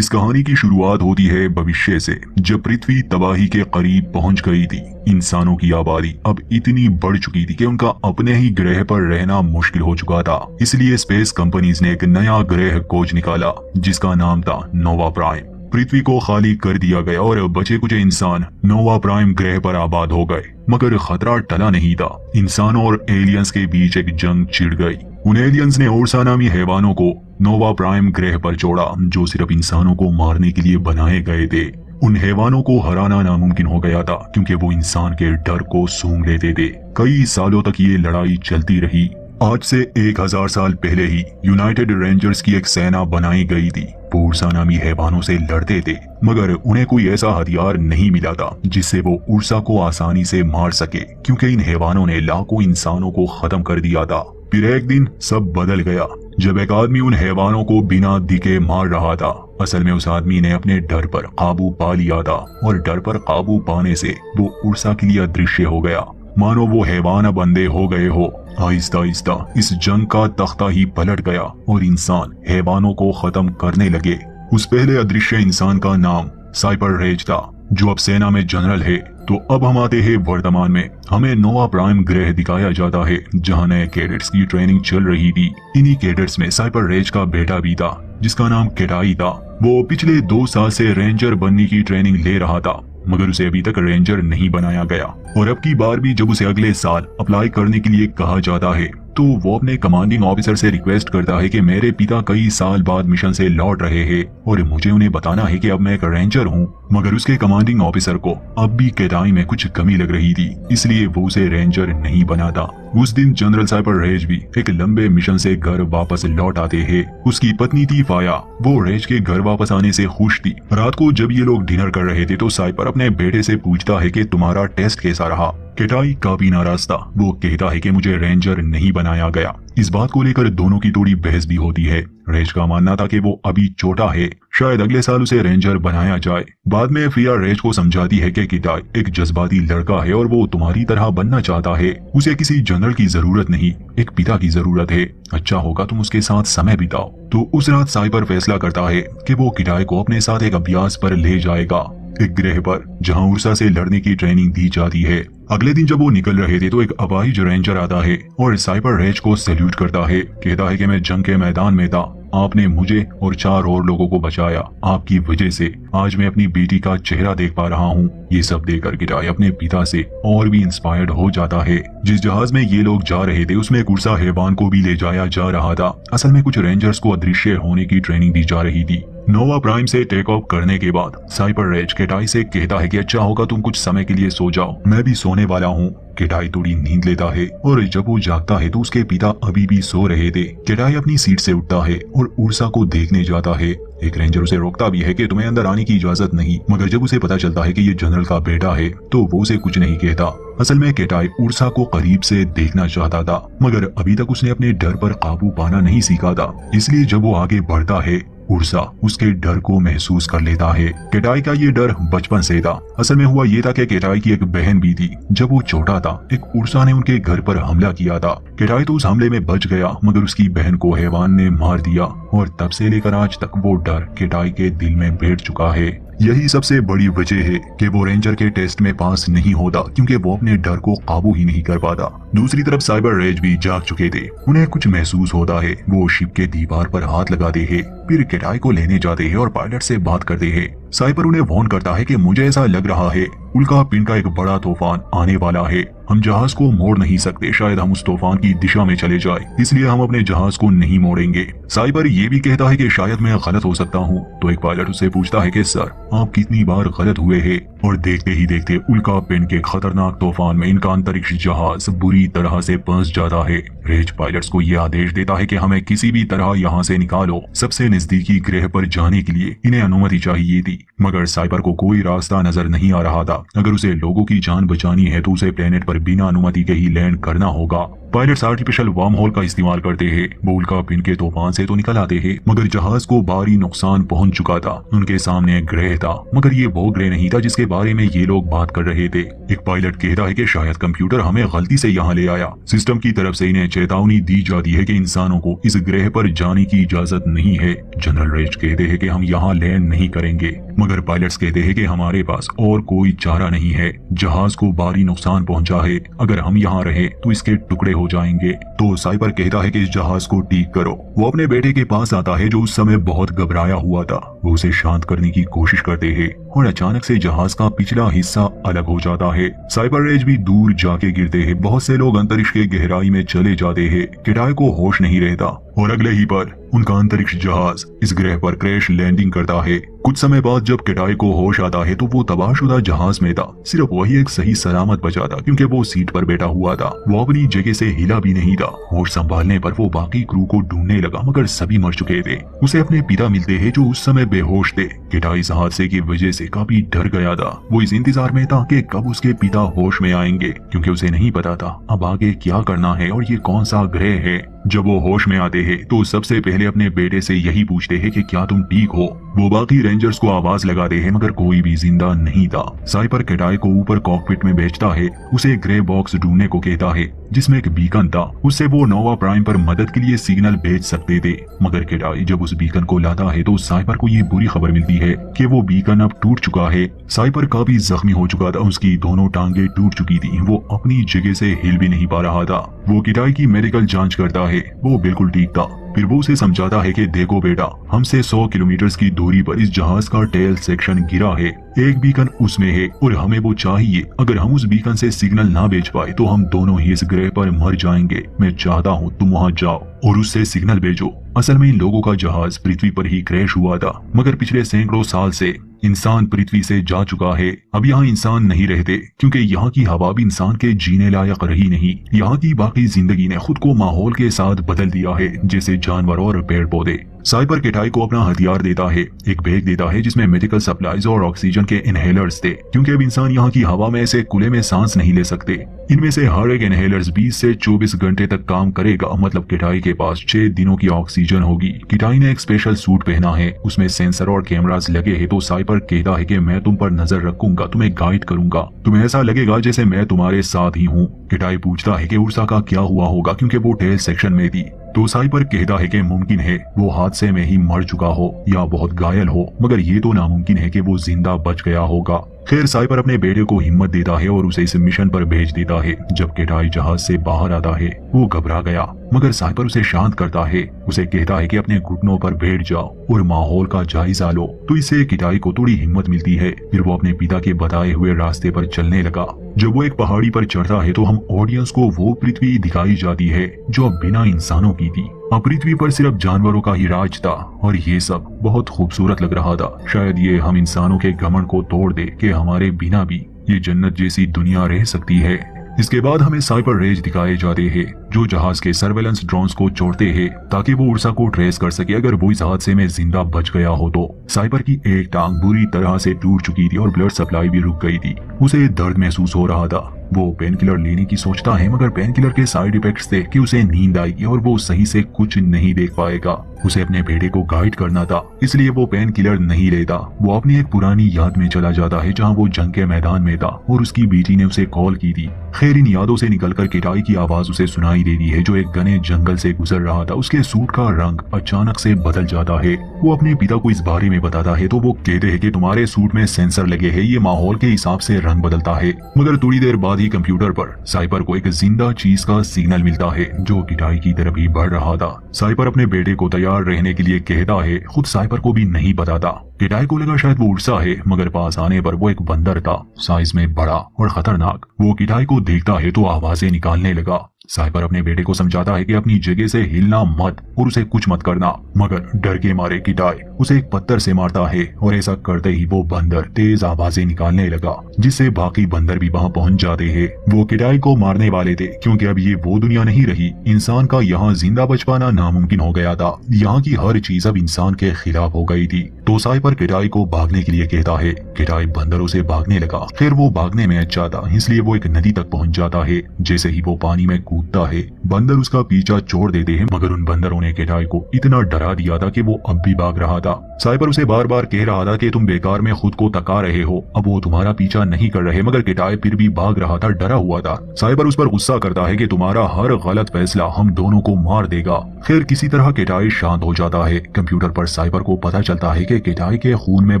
इस कहानी की शुरुआत होती है भविष्य से, जब पृथ्वी तबाही के करीब पहुंच गई थी। इंसानों की आबादी अब इतनी बढ़ चुकी थी कि उनका अपने ही ग्रह पर रहना मुश्किल हो चुका था। इसलिए स्पेस कंपनीज ने एक नया ग्रह खोज निकाला जिसका नाम था नोवा प्राइम। पृथ्वी को खाली कर दिया गया और बचे कुछ इंसान नोवा प्राइम ग्रह पर आबाद हो गए। मगर खतरा टला नहीं था। इंसानों और एलियंस के बीच एक जंग छिड़ गई। उन एलियंस ने उर्सा नामी हैवानों को नोवा प्राइम ग्रह पर छोड़ा जो सिर्फ इंसानों को मारने के लिए बनाए गए थे। उन हैवानों को हराना नामुमकिन हो गया था क्योंकि वो इंसान के डर को सूंघ लेते थे। कई सालों तक ये लड़ाई चलती रही। आज से 1000 साल पहले ही यूनाइटेड रेंजर्स की एक सेना बनाई गई थी। वो उर्सा नामी हैवानों से लड़ते थे, मगर उन्हें कोई ऐसा हथियार नहीं मिला था जिससे वो उर्सा को आसानी से मार सके, क्योंकि इन हैवानों ने लाखों इंसानों को खत्म कर दिया था। फिर एक दिन सब बदल गया जब एक आदमी उन हैवानों को बिना दिखे मार रहा था। असल में उस आदमी ने अपने डर पर काबू पा लिया था और डर पर काबू पाने से वो उर्सा के लिए अदृश्य हो गया, मानो वो हैवान अब अंधे हो गए हो। आहिस्ता आहिस्ता इस जंग का तख्ता ही पलट गया और इंसान हैवानों को खत्म करने लगे। उस पहले अदृश्य इंसान का नाम साइपर रेज था, जो अब सेना में जनरल है। तो अब हम आते हैं वर्तमान में। हमें नोवा प्राइम ग्रह दिखाया जाता है जहां नए कैडेट्स की ट्रेनिंग चल रही थी। इन्हीं कैडेट्स में साइपर रेज का बेटा भी था जिसका नाम केटाई था। वो पिछले 2 साल से रेंजर बनने की ट्रेनिंग ले रहा था, मगर उसे अभी तक रेंजर नहीं बनाया गया। और अब की बार भी जब उसे अगले साल अप्लाई करने के लिए कहा जाता है तो वो अपने कमांडिंग ऑफिसर से रिक्वेस्ट करता है कि मेरे पिता कई साल बाद मिशन से लौट रहे हैं और मुझे उन्हें बताना है कि अब मैं एक रेंजर हूँ। मगर उसके कमांडिंग ऑफिसर को अब भी केटाई में कुछ कमी लग रही थी, इसलिए वो उसे रेंजर नहीं बनाता। उस दिन जनरल साइपर रेज भी एक लंबे मिशन से घर वापस लौट आते हैं। उसकी पत्नी थी फाया। वो रेज के घर वापस आने से खुश थी। रात को जब ये लोग डिनर कर रहे थे तो साइपर अपने बेटे से पूछता है कि तुम्हारा टेस्ट कैसा रहा। केटाई काफी नाराज था। वो कहता है कि मुझे रेंजर नहीं बनाया गया। इस बात को लेकर दोनों की थोड़ी बहस भी होती है। रेज का मानना था कि वो अभी छोटा है, शायद अगले साल उसे रेंजर बनाया जाए। बाद में फिया रेज को समझाती है कि केटाई एक जज्बाती लड़का है और वो तुम्हारी तरह बनना चाहता है। उसे किसी जनरल की जरूरत नहीं, एक पिता की जरूरत है। अच्छा होगा तुम उसके साथ समय बिताओ। तो उस रात साइपर फैसला करता है कि वो केटाई को अपने साथ एक अभ्यास पर ले जाएगा, एक ग्रह पर जहां उर्सा से लड़ने की ट्रेनिंग दी जाती है। अगले दिन जब वो निकल रहे थे तो एक अपाहिज रेंजर आता है और साइपर रेज को सैल्यूट करता है। कहता है कि मैं जंग के मैदान में था, आपने मुझे और 4 और लोगों को बचाया। आपकी वजह से आज मैं अपनी बेटी का चेहरा देख पा रहा हूँ। ये सब देखकर केटाई अपने पिता से और भी इंस्पायर्ड हो जाता है। जिस जहाज में ये लोग जा रहे थे उसमें एक उर्सा हैवान को भी ले जाया जा रहा था। असल में कुछ रेंजर्स को अदृश्य होने की ट्रेनिंग दी जा रही थी। नोवा प्राइम से टेक ऑफ करने के बाद साइपर रेज केटाई से कहता है कि अच्छा होगा तुम कुछ समय के लिए सो जाओ, मैं भी सोने वाला हूँ। केटाई थोड़ी नींद लेता है और जब वो जागता है तो उसके पिता अभी भी सो रहे थे। केटाई अपनी सीट से उठता है और उर्सा को देखने जाता है। एक रेंजर उसे रोकता भी है कि तुम्हें अंदर आने की इजाजत नहीं, मगर जब उसे पता चलता है कि ये जनरल का बेटा है तो वो उसे कुछ नहीं कहता। असल में केटाई उर्सा को करीब से देखना चाहता था, मगर अभी तक उसने अपने डर पर काबू पाना नहीं सीखा था। इसलिए जब वो आगे बढ़ता है उर्सा उसके डर को महसूस कर लेता है। केटाई का ये डर बचपन से था। असल में हुआ ये था कि केटाई की एक बहन भी थी। जब वो छोटा था एक उर्सा ने उनके घर पर हमला किया था। केटाई तो उस हमले में बच गया, मगर उसकी बहन को हैवान ने मार दिया और तब से लेकर आज तक वो डर केटाई के दिल में बैठ चुका है। यही सबसे बड़ी वजह है कि वो रेंजर के टेस्ट में पास नहीं होता, क्योंकि वो अपने डर को काबू ही नहीं कर पाता। दूसरी तरफ साइबर रेज भी जाग चुके थे। उन्हें कुछ महसूस होता है। वो शिप के दीवार पर हाथ लगाते हैं, फिर केटाई को लेने जाते हैं और पायलट से बात करते हैं। साइपर उन्हें वार्न करता है कि मुझे ऐसा लग रहा है उल्का पिंड का एक बड़ा तूफान आने वाला है। हम जहाज को मोड़ नहीं सकते, शायद हम उस तूफान की दिशा में चले जाए, इसलिए हम अपने जहाज को नहीं मोड़ेंगे। साइबर ये भी कहता है कि शायद मैं गलत हो सकता हूँ। तो एक पायलट उससे पूछता है कि सर आप कितनी बार गलत हुए हैं। और देखते ही देखते उल्का पिंड के खतरनाक तूफान में इनका अंतरिक्ष जहाज बुरी तरह से फंस जाता है। रेज पायलट्स को यह आदेश देता है कि हमें किसी भी तरह यहाँ से निकालो। सबसे नजदीकी ग्रह पर जाने के लिए इन्हें अनुमति चाहिए थी, मगर साइबर को कोई रास्ता नजर नहीं आ रहा था। अगर उसे लोगों की जान बचानी है तो उसे प्लेनेट पर बिना अनुमति के ही लैंड करना होगा। पायलट्स आर्टिफिशियल वर्म होल का इस्तेमाल करते हैं, वो उल्का पिंड के तूफान से तो निकल आते हैं, मगर जहाज को भारी नुकसान पहुंच चुका था। उनके सामने एक ग्रह था, मगर ये वो ग्रह नहीं था जिसके बारे में ये लोग बात कर रहे थे। एक पायलट कहता है कि शायद कंप्यूटर हमें गलती से यहाँ ले आया। सिस्टम की तरफ से इन्हें चेतावनी दी जाती है कि इंसानों को इस ग्रह पर जाने की इजाजत नहीं है। जनरल रेज कहते हैं कि हम यहाँ लैंड नहीं करेंगे, मगर पायलट्स कहते हैं कि हमारे पास और कोई चारा नहीं है। जहाज को भारी नुकसान पहुंचा है, अगर हम यहाँ रहे तो इसके टुकड़े हो जाएंगे। तो साइपर कहता है कि इस जहाज को ठीक करो। वो अपने बेटे के पास आता है जो उस समय बहुत घबराया हुआ था। वो उसे शांत करने की कोशिश करते हैं और अचानक से जहाज का पिछला हिस्सा अलग हो जाता है। साइपर रेज भी दूर जाके गिरते हैं। बहुत से लोग अंतरिक्ष के गहराई में चले जाते हैं। किटाई को होश नहीं रहता और अगले ही पर उनका अंतरिक्ष जहाज इस ग्रह पर क्रैश लैंडिंग करता है। कुछ समय बाद जब किटाई को होश आता है तो वो तबाहशुदा जहाज में था। सिर्फ वही एक सही सलामत बचा था क्योंकि वो सीट पर बैठा हुआ था। वो अपनी जगह से हिला भी नहीं था। होश संभालने पर वो बाकी क्रू को ढूंढने लगा, मगर सभी मर चुके थे। उसे अपने पिता मिलते हैं जो उस समय बेहोश थे। किटाई इस हादसे की वजह से काफी डर गया था। वो इस इंतजार में था कि कब उसके पिता होश में आएंगे, क्योंकि उसे नहीं पता था अब आगे क्या करना है और ये कौन सा ग्रह है। जब वो होश में आते हैं तो सबसे पहले अपने बेटे से यही पूछते हैं कि क्या तुम ठीक हो। वो बाकी रेंजर्स को आवाज लगाते हैं, मगर कोई भी जिंदा नहीं था। साइपर किटाई को ऊपर कॉकपिट में भेजता है। उसे ग्रे बॉक्स ढूंढने को कहता है जिसमें एक बीकन था। उससे वो नोवा प्राइम पर मदद के लिए सिग्नल भेज सकते थे, मगर किटाई जब उस बीकन को लाता है तो साइपर को ये बुरी खबर मिलती है कि वो बीकन अब टूट चुका है। साइपर काफी जख्मी हो चुका था, उसकी दोनों टांगे टूट चुकी थी। वो अपनी जगह से हिल भी नहीं पा रहा था। वो किटाई की मेडिकल जांच करता है, वो बिल्कुल ठीक था। फिर वो उसे समझाता है कि देखो बेटा, हमसे 100 किलोमीटर की दूरी पर इस जहाज का टेल सेक्शन गिरा है। एक बीकन उसमें है और हमें वो चाहिए। अगर हम उस बीकन से सिग्नल ना भेज पाए तो हम दोनों ही इस ग्रह पर मर जाएंगे। मैं चाहता हूँ तुम वहाँ जाओ और उससे सिग्नल भेजो। असल में इन लोगों का जहाज पृथ्वी पर ही क्रैश हुआ था, मगर पिछले सैकड़ों साल से इंसान पृथ्वी से जा चुका है। अब यहाँ इंसान नहीं रहते क्योंकि यहाँ की हवा भी इंसान के जीने लायक रही नहीं। यहाँ की बाकी जिंदगी ने खुद को माहौल के साथ बदल दिया है, जैसे जानवर और पेड़ पौधे। साइपर किटाई को अपना हथियार देता है, एक बैग देता है जिसमें मेडिकल सप्लाईज और ऑक्सीजन के इनहेलर्स थे, क्योंकि अब इंसान यहाँ की हवा में ऐसे खुले में सांस नहीं ले सकते। इनमें से हर एक इनहेलर्स 20 से 24 घंटे तक काम करेगा, मतलब किटाई के पास 6 दिनों की ऑक्सीजन होगी। किटाई ने एक स्पेशल सूट पहना है, उसमें सेंसर और कैमरास लगे हैं। तो साइपर कहता है कि मैं तुम पर नजर रखूंगा, तुम्हें गाइड करूंगा, तुम्हें ऐसा लगेगा जैसे मैं तुम्हारे साथ ही हूँ। किटाई पूछता है कि उर्सा का क्या हुआ होगा, क्योंकि वो टेल सेक्शन में थी। तो साइपर कहता है कि मुमकिन है वो हादसे में ही मर चुका हो या बहुत घायल हो, मगर ये तो नामुमकिन है कि वो जिंदा बच गया होगा। खैर, साइपर अपने बेटे को हिम्मत देता है और उसे इस मिशन पर भेज देता है। जब किटाई जहाज से बाहर आता है वो घबरा गया, मगर साइपर उसे शांत करता है। उसे कहता है कि अपने घुटनों पर बैठ जाओ और माहौल का जायजा लो। तो इससे किटाई को थोड़ी हिम्मत मिलती है। फिर वो अपने पिता के बताए हुए रास्ते पर चलने लगा। जब वो एक पहाड़ी पर चढ़ता है तो हम ऑडियंस को वो पृथ्वी दिखाई जाती है जो अब बिना इंसानों की थी। अब पृथ्वी पर सिर्फ जानवरों का ही राज था और ये सब बहुत खूबसूरत लग रहा था। शायद ये हम इंसानों के घमंड को तोड़ दे कि हमारे बिना भी ये जन्नत जैसी दुनिया रह सकती है। इसके बाद हमें साइपर रेज दिखाए जाते हैं जो जहाज के सर्वेलेंस ड्रोन्स को छोड़ते हैं ताकि वो उर्सा को ट्रेस कर सके अगर वो इस हादसे में जिंदा बच गया हो तो। साइपर की एक टांग बुरी तरह से टूट चुकी थी और ब्लड सप्लाई भी रुक गई थी। उसे दर्द महसूस हो रहा था। वो पेन किलर लेने की सोचता है, मगर पेन किलर के साइड इफेक्ट्स थे कि उसे नींद आएगी और वो सही से कुछ नहीं देख पाएगा। उसे अपने बेटे को गाइड करना था, इसलिए वो पेन किलर नहीं लेता। वो अपनी एक पुरानी याद में चला जाता है जहाँ वो जंग के मैदान में था और उसकी बेटी ने उसे कॉल की थी। खैर, इन यादों से निकलकर किटाई की आवाज उसे सुनाई देती है जो एक घने जंगल से गुजर रहा था। उसके सूट का रंग अचानक से बदल जाता है। वो अपने पिता को इस बारे में बताता है तो वो कहते हैं कि तुम्हारे सूट में सेंसर लगे हैं, ये माहौल के हिसाब से रंग बदलता है। मगर थोड़ी देर बाद ही कंप्यूटर पर साइपर को एक जिंदा चीज का सिग्नल मिलता है जो किटाई की तरफ ही बढ़ रहा था। साइपर अपने बेटे को तैयार रहने के लिए कहता है, खुद साइपर को भी नहीं पता था। किटाई को लगा शायद वो उर्सा है, मगर पास आने पर वो एक बंदर था, साइज में बड़ा और खतरनाक। वो किटाई को देखता है तो आवाजें निकालने लगा। साइपर अपने बेटे को समझाता है कि अपनी जगह से हिलना मत और उसे कुछ मत करना, मगर डर के मारे किटाई उसे एक पत्थर से मारता है और ऐसा करते ही वो बंदर तेज आवाजें निकालने लगा जिससे बाकी बंदर भी वहां पहुंच जाते हैं। वो किटाई को मारने वाले थे क्योंकि अब ये वो दुनिया नहीं रही। इंसान का यहाँ जिंदा बच पाना नामुमकिन हो गया था। यहाँ की हर चीज अब इंसान के खिलाफ हो गई थी। तो साइपर किटाई को भागने के लिए कहता है। किटाई बंदरों से भागने लगा। फिर वो भागने में अच्छा था, इसलिए वो एक नदी तक पहुंच जाता है। जैसे ही वो पानी में कूदता है, बंदर उसका पीछा छोड़ देते हैं, मगर उन बंदरों ने किटाई को इतना डरा दिया था कि वो अब भी भाग रहा था। साइपर उसे बार बार कह रहा था कि तुम बेकार में खुद को तका रहे हो, अब वो तुम्हारा पीछा नहीं कर रहे, मगर किटाई फिर भी भाग रहा था, डरा हुआ था। साइपर उस पर गुस्सा करता है कि तुम्हारा हर गलत फैसला हम दोनों को मार देगा। फिर किसी तरह किटाई शांत हो जाता है। कंप्यूटर पर साइबर को पता चलता है कि किटाई के खून में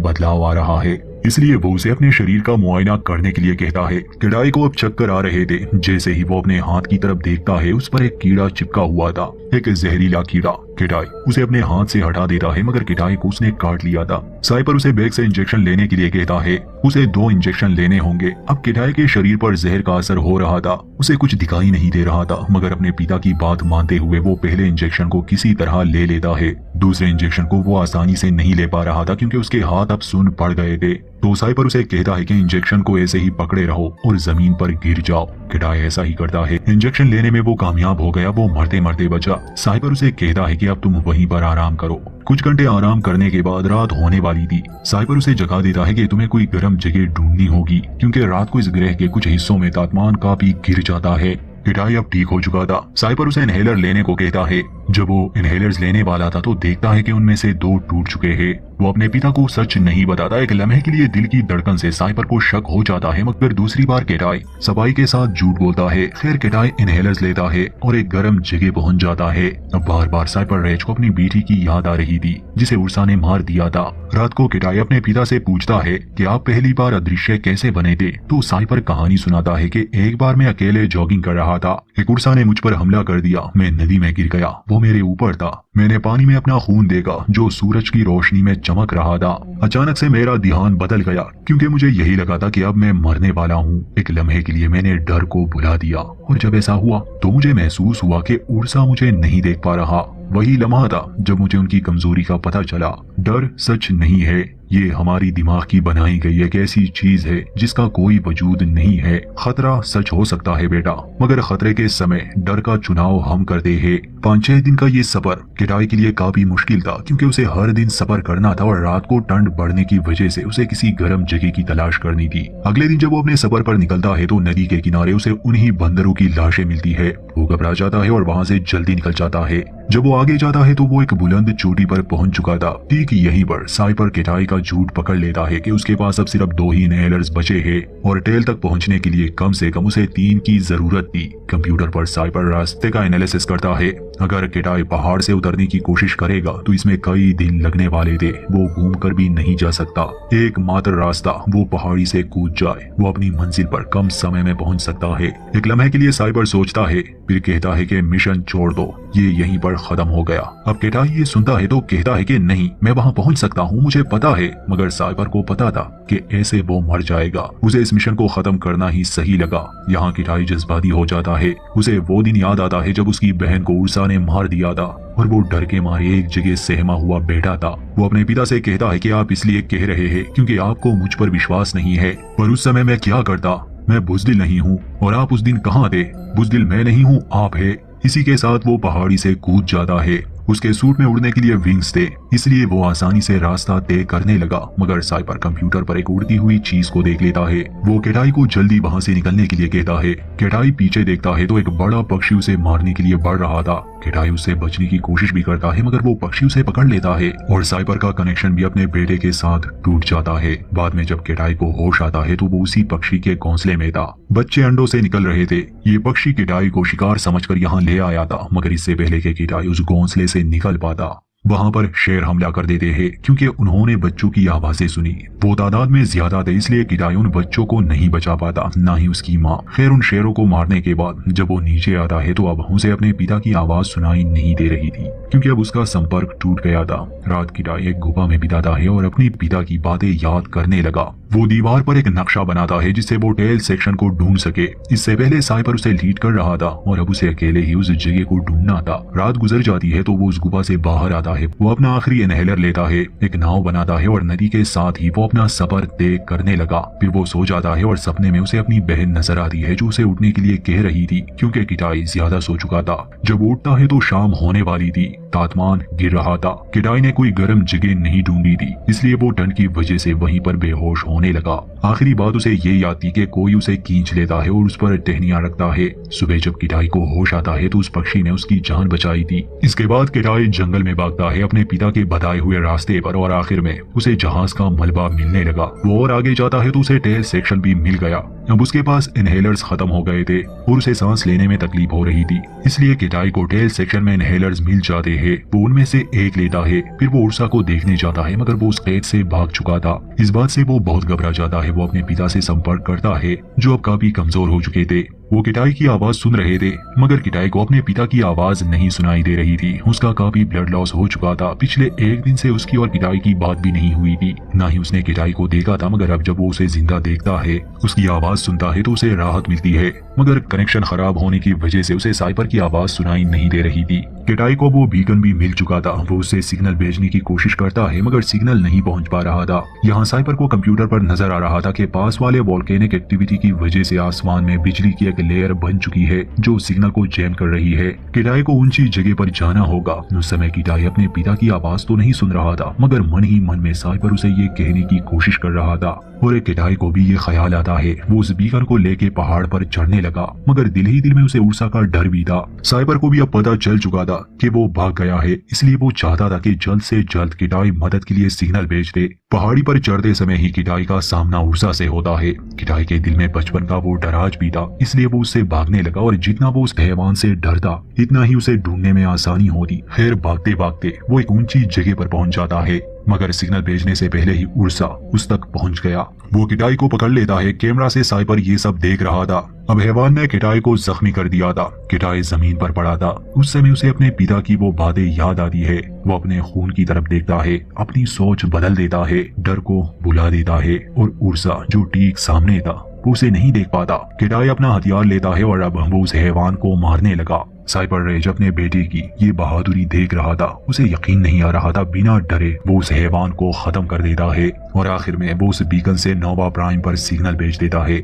बदलाव आ रहा है, इसलिए वो उसे अपने शरीर का मुआयना करने के लिए कहता है। किटाई को अब चक्कर आ रहे थे। जैसे ही वो अपने हाथ की तरफ देखता है, उस पर एक कीड़ा चिपका हुआ था, एक जहरीला कीड़ा। किटाई उसे अपने हाथ से हटा देता है, मगर किटाई को उसने काट लिया था। साइपर उसे बैग से इंजेक्शन लेने के लिए कहता है। उसे 2 इंजेक्शन लेने होंगे। अब किटाई के शरीर पर जहर का असर हो रहा था। उसे कुछ दिखाई नहीं दे रहा था, मगर अपने पिता की बात मानते हुए वो पहले इंजेक्शन को किसी तरह ले लेता है। दूसरे इंजेक्शन को वो आसानी से नहीं ले पा रहा था, क्योंकि उसके हाथ अब सुन्न पड़ गए थे। तो साइपर उसे कहता है कि इंजेक्शन को ऐसे ही पकड़े रहो और जमीन पर गिर जाओ। किटाई ऐसा ही करता है। इंजेक्शन लेने में वो कामयाब हो गया, वो मरते मरते बचा। साइपर उसे कहता है कि अब तुम वहीं पर आराम करो। कुछ घंटे आराम करने के बाद रात होने वाली थी। साइपर उसे जगा देता है कि तुम्हें कोई गर्म जगह ढूंढनी होगी, क्योंकि रात को इस ग्रह के कुछ हिस्सों में तापमान काफी गिर जाता है। किटाई अब ठीक हो चुका था। साइपर उसे इनहेलर लेने को कहता है। जब वो इनहेलर्स लेने वाला था तो देखता है कि उनमें से 2 टूट चुके हैं। वो अपने पिता को सच नहीं बताता। एक लम्हे के लिए दिल की धड़कन से साइपर को शक हो जाता है, मगर दूसरी बार किटाई सफाई के साथ झूठ बोलता है। खैर किटाई इनहेलर्स लेता है और एक गर्म जगह पहुंच जाता है। अब बार बार साइपर रेज को अपनी बेटी की याद आ रही थी, जिसे उर्सा ने मार दिया था। रात को किटाई अपने पिता से पूछता है कि आप पहली बार अदृश्य कैसे बने थे। तो साइपर कहानी सुनाता है कि एक बार मैं अकेले जॉगिंग कर रहा था, एक उर्सा ने मुझ पर हमला कर दिया, मैं नदी में गिर गया, वो मेरे ऊपर था। मैंने पानी में अपना खून देखा जो सूरज की रोशनी में चमक रहा था। अचानक से मेरा ध्यान बदल गया, क्योंकि मुझे यही लगा था कि अब मैं मरने वाला हूँ। एक लम्हे के लिए मैंने डर को भुला दिया, और जब ऐसा हुआ तो मुझे महसूस हुआ कि उर्सा मुझे नहीं देख पा रहा। वही लम्हा था जब मुझे उनकी कमजोरी का पता चला। डर सच नहीं है, ये हमारी दिमाग की बनाई गई एक ऐसी चीज है जिसका कोई वजूद नहीं है। खतरा सच हो सकता है बेटा, मगर खतरे के समय डर का चुनाव हम करते हैं। 5-6 दिन का ये सफर किटाई के लिए काफी मुश्किल था, क्योंकि उसे हर दिन सफर करना था और रात को ठंड बढ़ने की वजह से उसे किसी गर्म जगह की तलाश करनी थी। अगले दिन जब वो अपने सफर पर निकलता है तो नदी के किनारे उसे उन्हीं बंदरों की लाशें मिलती है। वो घबरा जाता है और वहाँ से जल्दी निकल जाता है। जब वो आगे जाता है तो वो एक बुलंद चोटी पर पहुंच चुका था। ठीक यहीं पर साइपर किटाई का झूठ पकड़ लेता है कि उसके पास अब सिर्फ 2 ही इनहेलर्स बचे हैं और टेल तक पहुंचने के लिए कम से कम उसे 3 की जरूरत थी। कंप्यूटर पर साइपर रास्ते का एनालिसिस करता है। अगर किटाई पहाड़ से उतरने की कोशिश करेगा तो इसमें कई दिन लगने वाले थे, वो घूम कर भी नहीं जा सकता। एकमात्र रास्ता वो पहाड़ी से कूद जाए, वो अपनी मंजिल पर कम समय में पहुंच सकता है। एक लम्हे के लिए साइबर सोचता है, फिर कहता है कि मिशन छोड़ दो, ये यहीं पर खत्म हो गया। अब किटाई ये सुनता है तो कहता है कि नहीं, मैं वहां पहुंच सकता हूँ, मुझे पता है। मगर साइबर को पता था कि ऐसे वो मर जाएगा। उसे इस मिशन को खत्म करना ही सही लगा। यहाँ किटाई जज्बाती हो जाता है। उसे वो दिन याद आता है जब उसकी बहन को उर्सा ने मार दिया था और वो डर के मारे एक जगह सहमा हुआ बैठा था। वो अपने पिता से कहता है कि आप इसलिए कह रहे हैं क्योंकि आपको मुझ पर विश्वास नहीं है, पर उस समय मैं क्या करता, मैं बुज़दिल नहीं हूँ और आप उस दिन कहाँ थे। बुज़दिल मैं नहीं हूँ, आप है। इसी के साथ वो पहाड़ी से कूद जाता है। उसके सूट में उड़ने के लिए विंग्स थे, इसलिए वो आसानी से रास्ता तय करने लगा। मगर साइपर कंप्यूटर पर एक उड़ती हुई चीज को देख लेता है। वो किटाई को जल्दी वहां से निकलने के लिए कहता है। किटाई पीछे देखता है तो एक बड़ा पक्षी उसे मारने के लिए बढ़ रहा था। किटाई उससे बचने की कोशिश भी करता है, मगर वो पक्षी उसे पकड़ लेता है और साइपर का कनेक्शन भी अपने बेटे के साथ टूट जाता है। बाद में जब किटाई को होश आता है तो वो उसी पक्षी के घोंसले में था। बच्चे अंडों से निकल रहे थे। ये पक्षी किटाई को शिकार समझकर यहाँ ले आया था, मगर इससे पहले कि किटाई उस घोंसले से निकल पाता, वहां पर शेर हमला कर देते हैं, क्योंकि उन्होंने बच्चों की आवाजें सुनी। वो तादाद में ज्यादा थे, इसलिए किटाई उन बच्चों को नहीं बचा पाता, ना ही उसकी माँ। खैर उन शेरों को मारने के बाद जब वो नीचे आता है तो अब उसे अपने पिता की आवाज सुनाई नहीं दे रही थी, क्योंकि अब उसका संपर्क टूट गया था। रात किटाई एक गुफा में बिताता है और अपने पिता की बातें याद करने लगा। वो दीवार पर एक नक्शा बनाता है जिससे वो टेल सेक्शन को ढूंढ सके। इससे पहले साइपर उसे लीड कर रहा था और अब उसे अकेले ही उस जगह को ढूंढना था। रात गुजर जाती है तो वो उस गुफा से बाहर आता है। वो अपना आखिरी इनहेलर लेता है, एक नाव बनाता है और नदी के साथ ही वो अपना सफर तय करने लगा। फिर वो सो जाता है और सपने में उसे अपनी बहन नजर आती है जो उसे उठने के लिए कह रही थी, क्योंकि किटाई ज्यादा सो चुका था। जब उठता है तो शाम होने वाली थी। तापमान गिर रहा था। किडाई ने कोई गर्म जगह नहीं ढूंढी थी, इसलिए वो ठंड की वजह से वहीं पर बेहोश होने लगा। आखिरी बात उसे ये याद थी कि कोई उसे खींच लेता है और उस पर टहनियां रखता है। सुबह जब किडाई को होश आता है तो उस पक्षी ने उसकी जान बचाई थी। इसके बाद किडाई जंगल में भागता है अपने पिता के बताए हुए रास्ते पर और आखिर में उसे जहाज का मलबा मिलने लगा। वो और आगे जाता है तो उसे टेल सेक्शन भी मिल गया। अब उसके पास इनहेलर्स खत्म हो गए थे और उसे सांस लेने में तकलीफ हो रही थी, इसलिए किडाई को टेल सेक्शन में इनहेलर्स मिल जाते हैं। वो उनमें से एक लेता है, फिर वो उर्सा को देखने जाता है, मगर वो उस कैद से भाग चुका था। इस बात से वो बहुत घबरा जाता है। वो अपने पिता से संपर्क करता है जो अब काफी कमजोर हो चुके थे। वो किडाई की आवाज सुन रहे थे, मगर किडाई को अपने पिता की आवाज नहीं सुनाई दे रही थी। उसका काफी ब्लड लॉस हो चुका था। पिछले एक दिन से उसकी और किडाई की बात भी नहीं हुई थी, ना ही उसने किडाई को देखा था। मगर अब जब वो उसे जिंदा देखता है, उसकी आवाज सुनता है तो उसे राहत मिलती है। मगर कनेक्शन खराब होने की वजह से उसे साइपर की आवाज सुनाई नहीं दे रही थी। किडाई को वो बीकन भी मिल चुका था। वो उससे सिग्नल भेजने की कोशिश करता है, मगर सिग्नल नहीं पहुंच पा रहा था। यहाँ साइपर को कंप्यूटर पर नजर आ रहा था कि पास वाले वोल्केनिक एक्टिविटी की वजह से आसमान में बिजली की एक लेयर बन चुकी है जो सिग्नल को जैम कर रही है। किडाई को ऊंची जगह पर जाना होगा। उस समय किडाई अपने पिता की आवाज तो नहीं सुन रहा था, मगर मन ही मन में साइपर उसे ये कहने की कोशिश कर रहा था। और एक किडाई को भी ये ख्याल आता है। वो उस बीकन को लेके पहाड़ पर चढ़ने लगा, मगर दिल ही दिल में उसे उर्सा का डर भी था। साइपर को भी अब पता चल चुका था कि वो भाग गया है, इसलिए वो चाहता था कि जल्द से जल्द किडाई मदद के लिए सिग्नल भेज दे। पहाड़ी पर चढ़ते समय ही किडाई का सामना उर्सा से होता है। किडाई के दिल में बचपन का वो डर आज भी था, इसलिए वो उससे भागने लगा और जितना वो उस हैवान से डरता इतना ही उसे ढूंढने में आसानी होती। खैर भागते भागते वो एक ऊंची जगह पर पहुंच जाता है, मगर सिग्नल भेजने से पहले ही उर्सा उस तक पहुंच गया। वो किडाई को पकड़ लेता है। कैमरा से साइपर ये सब देख रहा था। अब हैवान ने किडाई को जख्मी कर दिया था। किडाई जमीन पर पड़ा था। उस समय उसे अपने पिता की वो बातें याद आती है। वो अपने खून की तरफ देखता है, अपनी सोच बदल देता है, डर को भुला देता है और उर्सा जो ठीक सामने था वो उसे नहीं देख पाता। किडाई अपना हथियार लेता है और अब वो उस हैवान को मारने लगा। साइपर रेज अपने बेटे की ये बहादुरी देख रहा था। उसे यकीन नहीं आ रहा था। बिना डरे वो उस हैवान को खत्म कर देता है और आखिर में वो उस बीकन से नोवा प्राइम पर सिग्नल भेज देता है।